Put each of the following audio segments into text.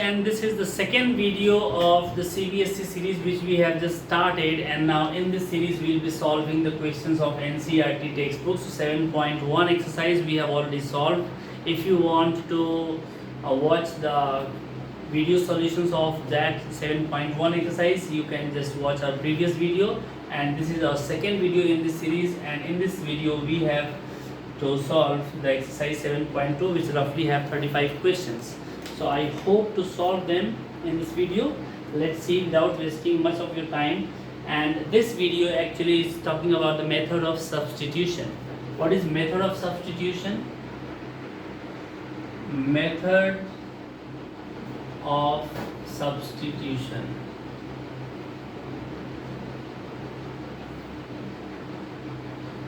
and this is the second video of the CBSE series which we have just started, and now in this series we will be solving the questions of NCERT textbooks. So 7.1 exercise we have already solved. If you want to watch the video solutions of that 7.1 exercise, you can just watch our previous video, and this is our second video in this series, and in this video we have to solve the exercise 7.2 which roughly have 35 questions. So I hope to solve them in this video. Let's see without wasting much of your time. And this video actually is talking about the method of substitution. What is method of substitution? Method of substitution.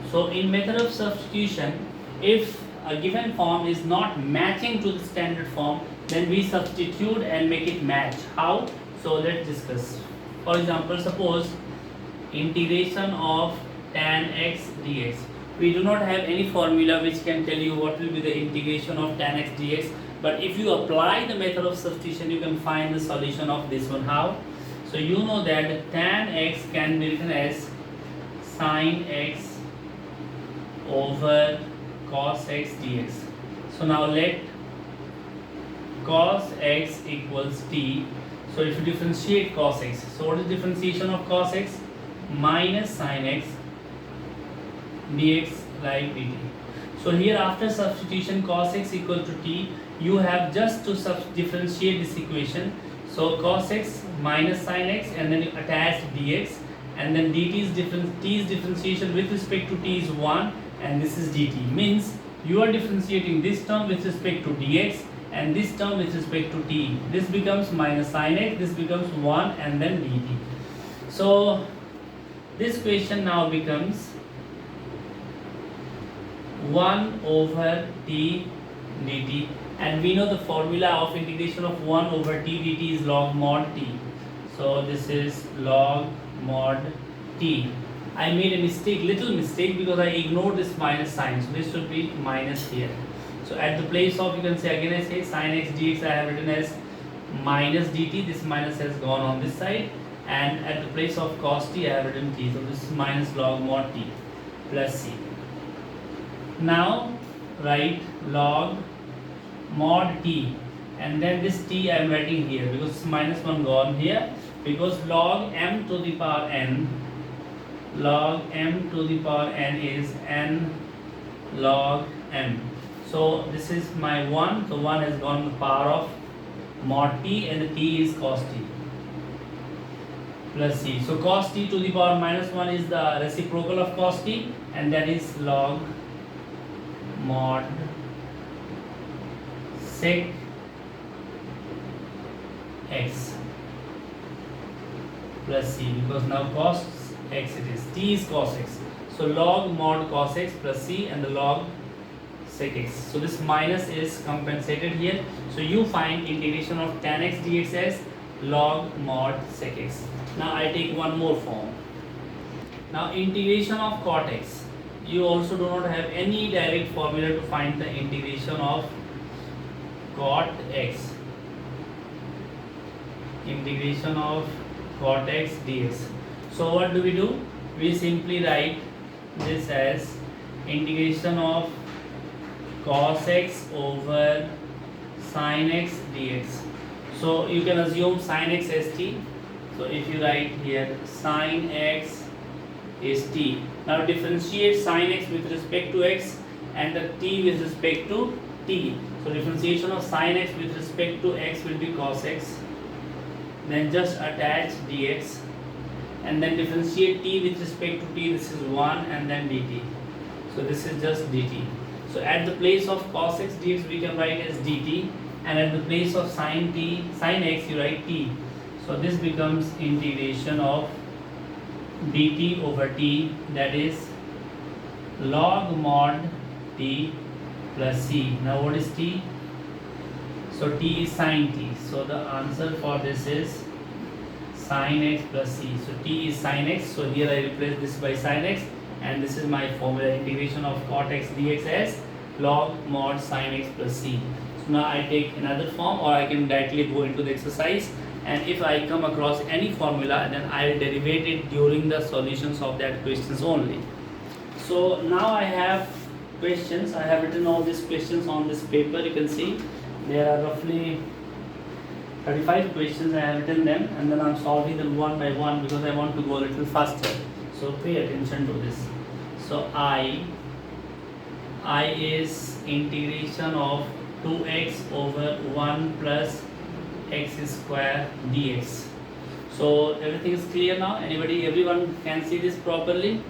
So in method of substitution, if a given form is not matching to the standard form, then we substitute and make it match. How? So let's discuss. For example, suppose integration of tan x dx. We do not have any formula which can tell you what will be the integration of tan x dx, but if you apply the method of substitution, you can find the solution of this one. How? So you know that tan x can be written as sin x over cos x dx. So now let cos x equals t. So if you differentiate cos x, so what is differentiation of cos x? Minus sin x dx like dt. So here after substitution cos x equal to t, you have just to differentiate this equation. So cos x minus sin x, and then you attach dx, and then dt is t's differentiation with respect to t is 1, and this is dt. Means you are differentiating this term with respect to dx and this term with respect to t. This becomes minus sin x, this becomes 1, and then dt. So this question now becomes 1 over t dt, and we know the formula of integration of 1 over t dt is log mod t. So this is log mod t. I made a mistake, little mistake, because I ignored this minus sign. So this should be minus here. So at the place of, you can say again, I say sin x dx, I have written as minus dt. This minus has gone on this side, and at the place of cos t, I have written t. So this is minus log mod t plus c. Now write log mod t, and then this t I am writing here because minus 1 gone here, because log m to the power n, log m to the power n is n log m. So this is my 1, so 1 has gone to the power of mod t, and the t is cos t plus c. So cos t to the power minus 1 is the reciprocal of cos t, and that is log mod sec x plus c, because now cos x it is, t is cos x. So log mod cos x plus c, and the log sec x. So this minus is compensated here. So you find integration of tan x dx as log mod sec x. Now I take one more form. Now integration of cot x. You also do not have any direct formula to find the integration of cot x. Integration of cot x dx. So what do? We simply write this as integration of cos x over sin x dx. So you can assume sin x as t. So if you write here sin x is t. Now differentiate sin x with respect to x and the t with respect to t. So differentiation of sin x with respect to x will be cos x. Then just attach dx, and then differentiate t with respect to t. This is 1, and then dt. So this is just dt. So at the place of cos x dx we can write as dt, and at the place of sin x you write t. So this becomes integration of dt over t, that is log mod t plus c. Now what is t? So t is sin t. So the answer for this is sin x plus c. So t is sin x. So here I replace this by sin x, and this is my formula, integration of cot x dx as log mod sin x plus c. So now I take another form, or I can directly go into the exercise, and if I come across any formula, then I will derivate it during the solutions of that questions only. So now I have questions. I have written all these questions on this paper. You can see there are roughly 35 questions. I have written them, and then I'm solving them one by one because I want to go a little faster. So pay attention to this. So I is integration of 2x over 1 plus x square dx. So everything is clear now? Everyone can see this properly?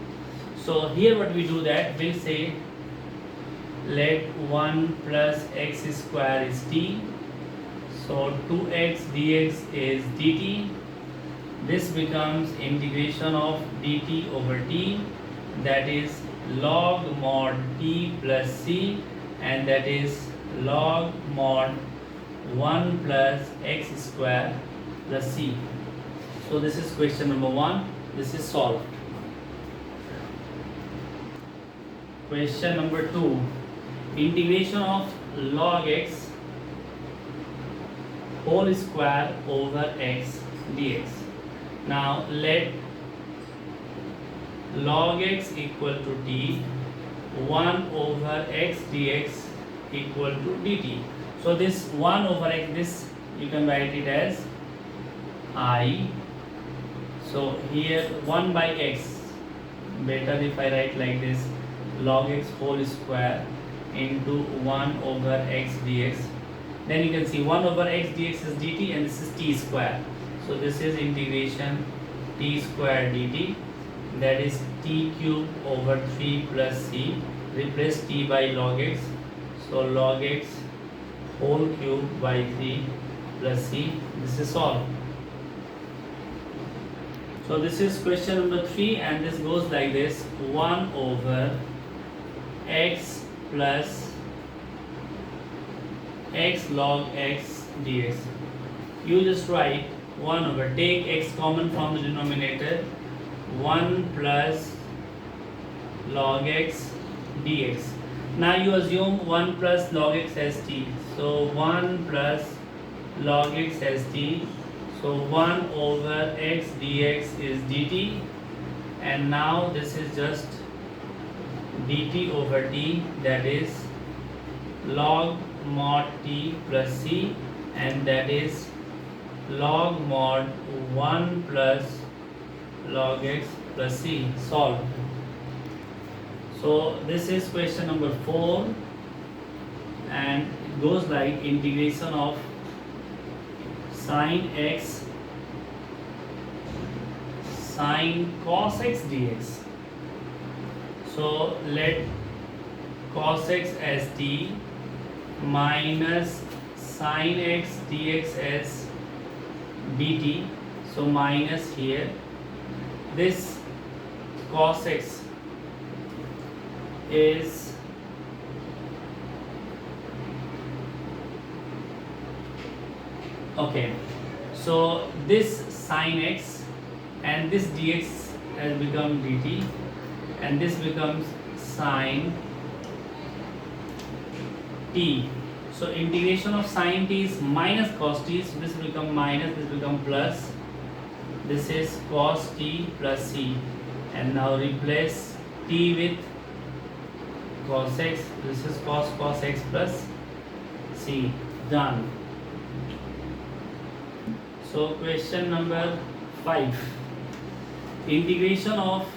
So here what we do, that we'll say let 1 plus x square is t. So 2x dx is dt. This becomes integration of dt over t, that is log mod t plus c, and that is log mod 1 plus x square plus c. So this is question number 1. This is solved. Question number 2. Integration of log x whole square over x dx. Now let log x equal to t, 1 over x dx equal to dt. So this 1 over x, this you can write it as I. So here 1 by x, better if I write like this, log x whole square into 1 over x dx. Then you can see 1 over x dx is dt, and this is t square. So this is integration t square dt, that is t cube over 3 plus c. Replace t by log x, so log x whole cube by 3 plus c. This is solved. So this is question number 3, and this goes like this: 1 over x plus x log x dx. You just write 1 over, take x common from the denominator, 1 plus log x dx. Now you assume 1 plus log x as t. So 1 plus log x as t. So 1 over x dx is dt, and now this is just dt over t, that is log mod t plus c, and that is log mod 1 plus log x plus c. Solved. So this is question number 4, and it goes like integration of sine x sine cos x dx. So let cos x as t minus sine x dx as dt. So minus here, this cos x is okay. So this sine x and this dx has become dt, and this becomes sine t. So integration of sine t is minus cos t. So this will become minus, this will become plus. This is cos t plus c, and now replace t with cos x. This is cos x plus c. Done. So question number 5. Integration of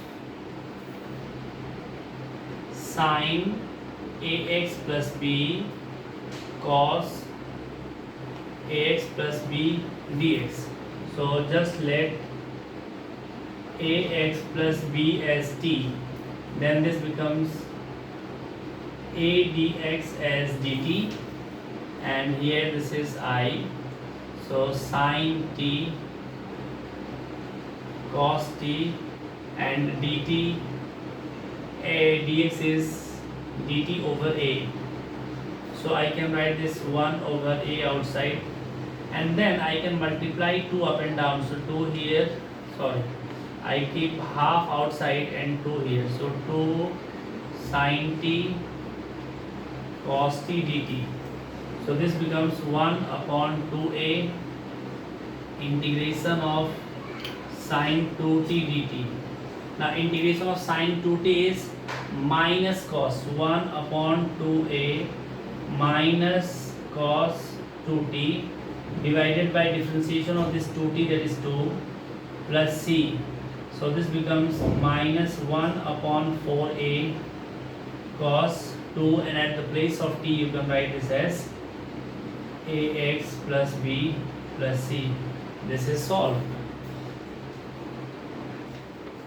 sine ax plus b cos ax plus b dx. So just let ax plus b as t, then this becomes a dx as dt, and here this is I. So sine t cos t and dt, dx is dt over a. So I can write this 1 over a outside, and then I can multiply 2 up and down. So 2 here, sorry, I keep half outside and 2 here. So 2 sine t cos t dt. So this becomes 1 upon 2a integration of sine 2t dt. Now integration of sine 2t is minus cos 1 upon 2a minus cos 2t divided by differentiation of this 2t, that is 2, plus c. So this becomes minus 1 upon 4a cos 2, and at the place of t you can write this as ax plus b plus c. This is solved.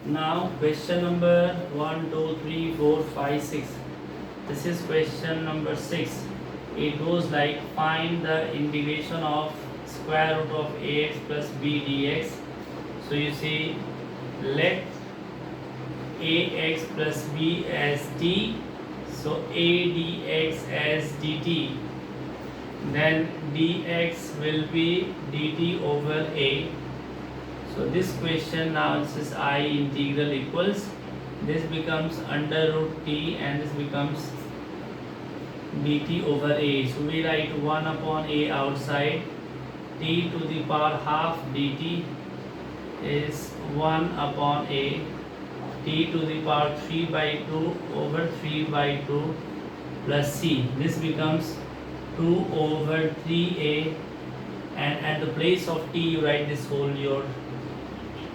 Now question number 1, 2, 3, 4, 5, 6. This is question number 6. It goes like find the integration of square root of ax plus b dx. So you see, let ax plus b as t, so a dx as dt, then dx will be dt over a. So this question now, this is I integral equals, this becomes under root t and this becomes dt over a. So we write 1 upon a outside, t to the power half dt is 1 upon a, t to the power 3 by 2 over 3 by 2 plus c. This becomes 2 over 3a, and at the place of t you write this whole your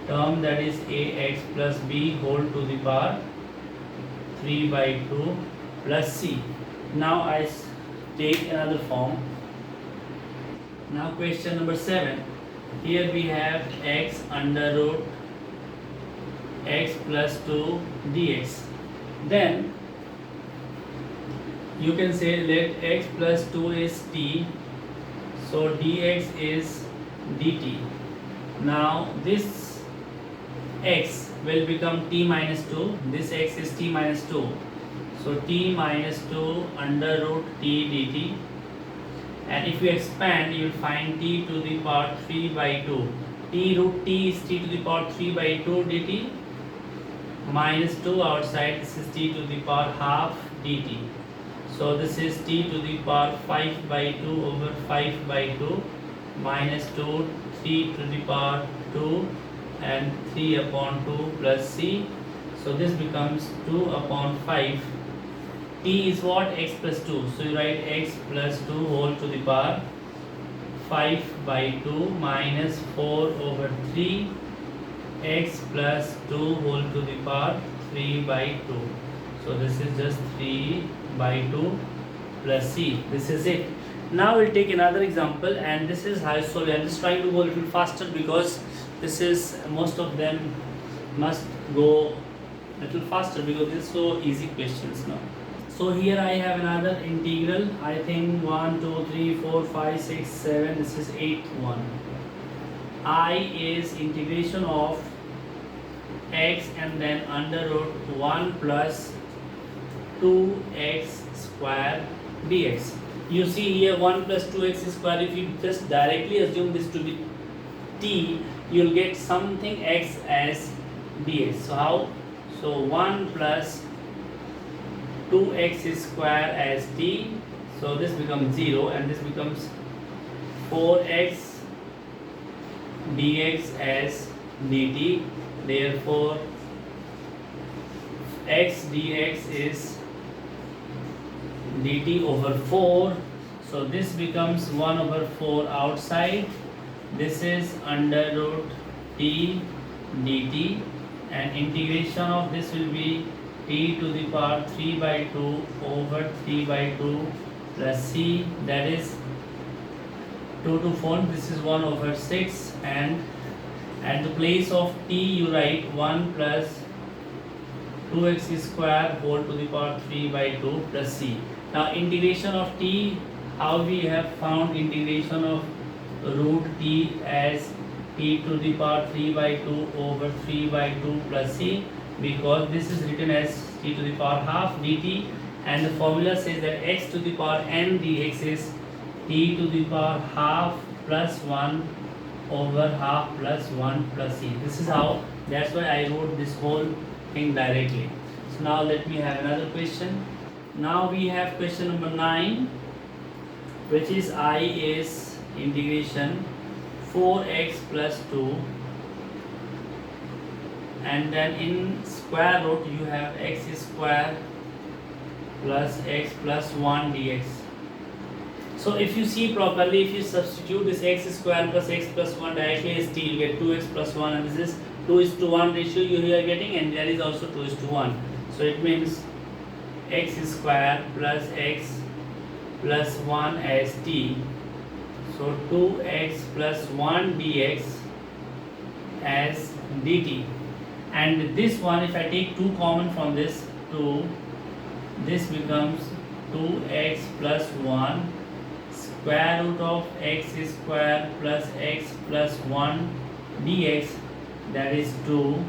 term, that is ax plus b whole to the power 3 by 2 plus c. Now I take another form. Now question number 7. Here we have x under root x plus 2 dx. Then you can say let x plus 2 is t, so dx is dt. Now this x will become t minus 2, this x is t minus 2, so t minus 2 under root t dt, and if you expand you will find t to the power 3 by 2, t root t is t to the power 3 by 2 dt, minus 2 outside, this is t to the power half dt, so this is t to the power 5 by 2 over 5 by 2 minus 2, 3 to the power 2 and 3 upon 2 plus c. So this becomes 2 upon 5. T is what? X plus 2. So you write x plus 2 whole to the power 5 by 2 minus 4 over 3 x plus 2 whole to the power 3 by 2. So this is just 3 by 2 plus c. This is it. Now we'll take another example, and this is how to solve. I'm just trying to go a little faster because this is, most of them must go a little faster because this is so easy questions now. So here I have another integral, I think 1, 2, 3, 4, 5, 6, 7, this is 8th one. I is integration of x and then under root 1 plus 2x square dx. You see here 1 plus 2x square, if you just directly assume this to be t, you will get something x as dx. So how? So 1 plus 2x square as t, so this becomes 0 and this becomes 4x dx as dt. Therefore x dx is dt over 4, so this becomes 1 over 4 outside, this is under root t dt, and integration of this will be t to the power 3 by 2 over 3 by 2 plus c, that is 2 to 4, this is 1 over 6, and at the place of t you write 1 plus 2x square whole to the power 3 by 2 plus c. Now integration of t, how we have found integration of root t as t to the power 3 by 2 over 3 by 2 plus c, because this is written as t to the power half dt, and the formula says that x to the power n dx is t to the power half plus 1 over half plus 1 plus c. This is how, that's why I wrote this whole thing directly. So now let me have another question. Now we have question number 9. which is I is integration 4x plus 2, and then in square root you have x square plus x plus 1 dx. So if you see properly, if you substitute this x square plus x plus 1 directly as t, you get 2x plus 1, and this is 2:1 ratio you are getting, and that is also 2:1. So it means x square plus x plus 1 as t, so 2x plus 1 dx as dt. And this one, if I take 2 common from this 2, this becomes 2x plus 1 square root of x square plus x plus 1 dx, that is 2.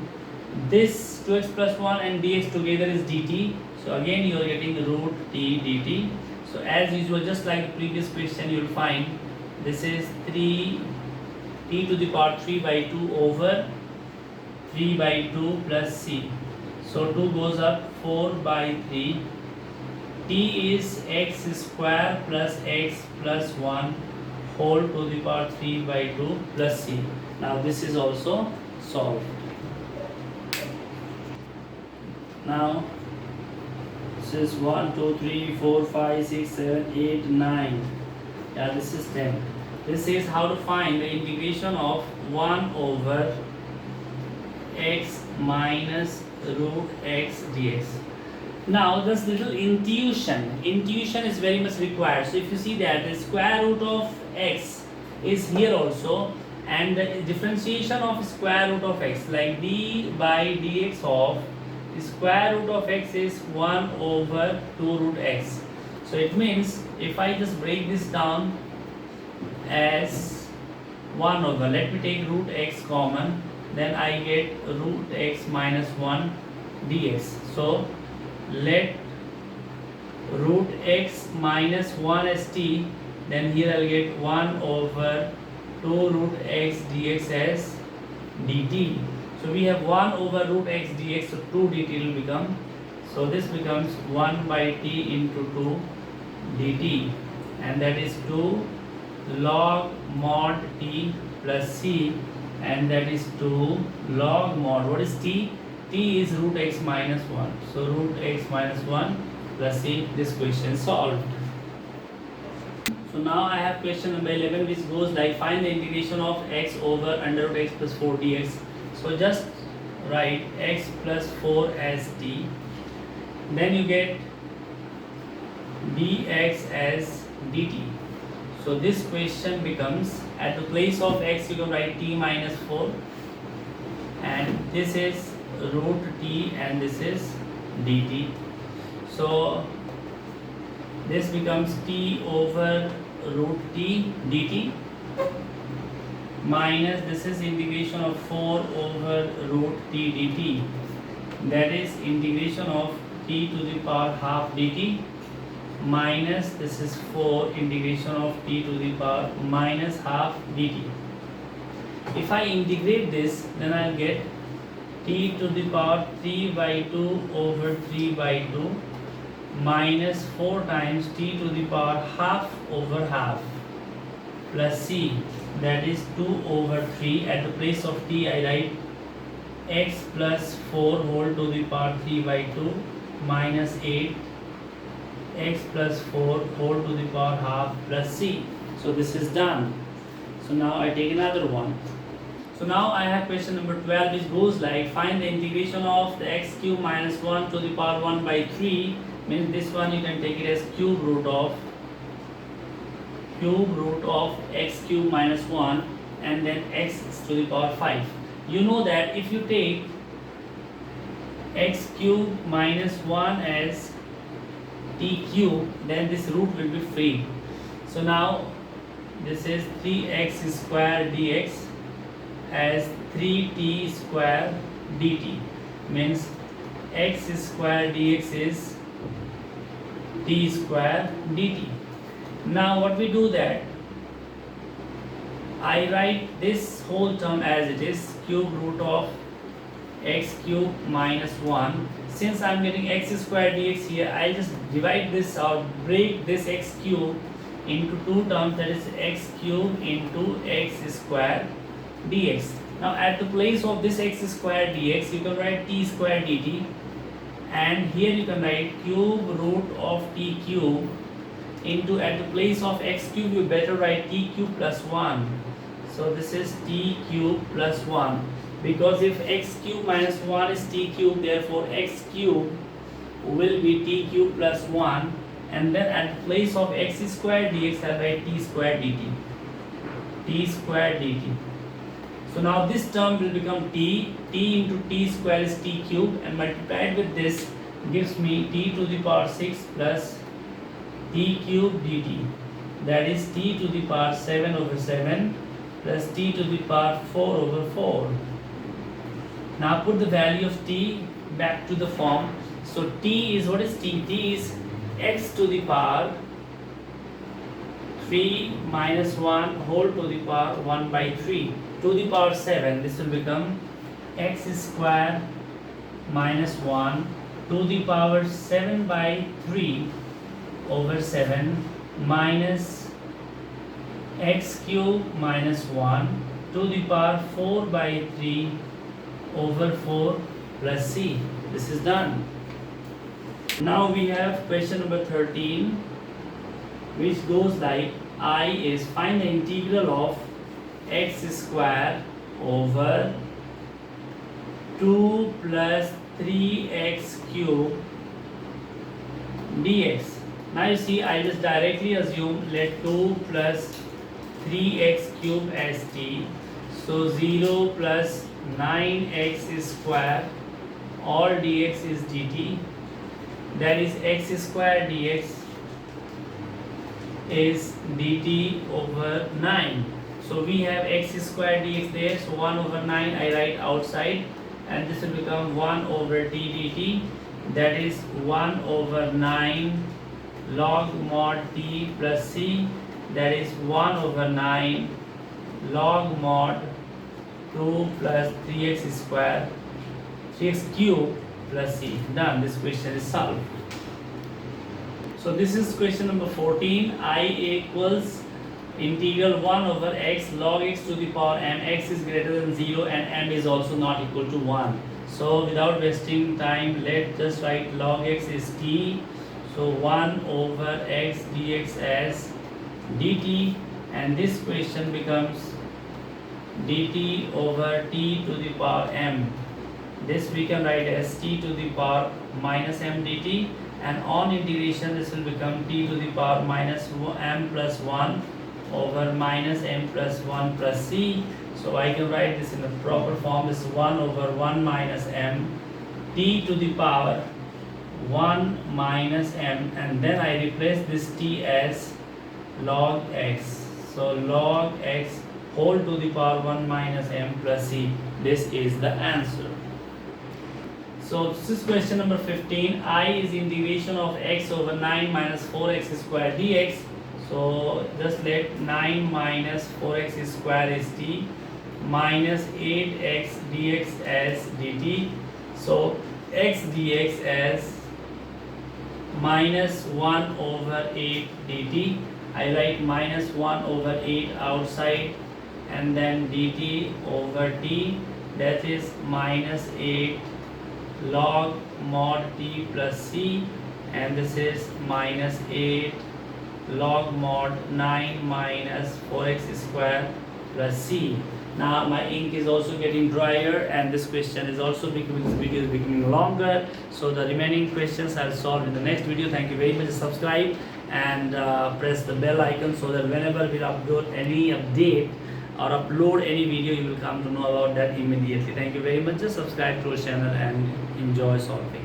This 2x plus 1 and dx together is dt, so again you are getting root t dt. So as usual, just like the previous question, you will find this is 3 t to the power 3 by 2 over 3 by 2 plus c. So 2 goes up, 4 by 3. T is x square plus x plus 1 whole to the power 3 by 2 plus c. Now this is also solved. Now this is 1, 2, 3, 4, 5, 6, 7, 8, 9. Yeah, this is 10. This is how to find the integration of 1 over x minus root x dx. Now this little intuition is very much required. So if you see that the square root of x is here also, and the differentiation of square root of x, like d by dx of the square root of x is 1 over 2 root x. So it means if I just break this down as 1 over, let me take root x common, then I get root x minus 1 dx. So let root x minus 1 as t, then here I'll get 1 over 2 root x dx as dt. So we have 1 over root x dx, so 2 dt will become, so this becomes 1 by t into 2 dt, and that is 2 log mod t plus c, and that is 2 log mod, what is t? T is root x minus 1, so root x minus 1 plus c. This question solved. So now I have question number 11, which goes like find the integration of x over under root x plus 4 dx. So just write x plus 4 as t, then you get dx as dt. So this question becomes, at the place of x you can write t minus 4, and this is root t and this is dt. So this becomes t over root t dt minus this is integration of 4 over root t dt, that is integration of t to the power half dt minus this is 4 integration of t to the power minus half dt. If I integrate this, then I'll get t to the power 3 by 2 over 3 by 2 minus 4 times t to the power half over half plus c, that is 2 over 3. At the place of t I write x plus 4 whole to the power 3 by 2 minus 8 x plus 4 whole to the power half plus c. So this is done. So now I take another one. So now I have question number 12, which goes like find the integration of the x cube minus 1 to the power 1 by 3, means this one you can take it as cube root of x cube minus 1 and then x to the power 5. You know that if you take x cube minus 1 as t cube, then this root will be free. So now this is 3x square dx as 3t square dt, means x square dx is t square dt. Now what we do that I write this whole term as it is cube root of x cube minus 1. Since I am getting x square dx here, I just divide this out, break this x cube into two terms, that is x cube into x square dx. Now at the place of this x square dx, you can write t square dt, and here you can write cube root of t cube into, at the place of x cube you better write t cube plus 1. So this is t cube plus 1, because if x cube minus 1 is t cube, therefore x cube will be t cube plus 1, and then at the place of x square dx I write t square dt. T square dt. So now this term will become t into t square is t cube, and multiplied with this gives me t to the power 6 plus t cube dt, that is t to the power 7 over 7 plus t to the power 4 over 4. Now put the value of t back to the form. So t is, what is t? T is x to the power 3 minus 1 whole to the power 1 by 3 to the power 7. This will become x square minus 1 to the power 7 by 3 over 7 minus x cube minus 1 to the power 4 by 3 over 4 plus c. This is done. Now we have question number 13, which goes like, I is, find the integral of x square over 2 plus 3x cube dx. Now you see, I just directly assume let 2 plus 3x cube as t. So 0 plus 9x square, all dx is dt, that is x square dx is dt over 9. So we have x square dx there, so 1 over 9 I write outside, and this will become 1 over d dt, that is 1 over 9 log mod t plus c, that is 1 over 9 log mod 2 plus 3x square 3x cube plus c. Done. This question is solved. So this is question number 14. I equals integral 1 over x log x to the power m. X is greater than 0 and m is also not equal to 1. So without wasting time, let's just write log x is t. So 1 over x dx as dt, and this question becomes dt over t to the power m. This we can write as t to the power minus m dt, and on integration this will become t to the power minus m plus 1 over minus m plus 1 plus c. So I can write this in the proper form. This is 1 over 1 minus m t to the power 1 minus m, and then I replace this t as log x. So log x whole to the power 1 minus m plus c. This is the answer. So this is question number 15. I is integration of x over 9 minus 4x square dx. So just let 9 minus 4x square is t minus 8x dx as dt. So x dx as minus 1 over 8 dt. I write minus 1 over 8 outside, and then dt over t, that is minus 8 log mod t plus c, and this is minus 8 log mod 9 minus 4x square plus c. Now my ink is also getting drier, and this question is also becoming longer. So the remaining questions I'll solve in the next video. Thank you very much. Subscribe and press the bell icon so that whenever we upload any update or upload any video, you will come to know about that immediately. Thank you very much. Just subscribe to our channel and enjoy solving.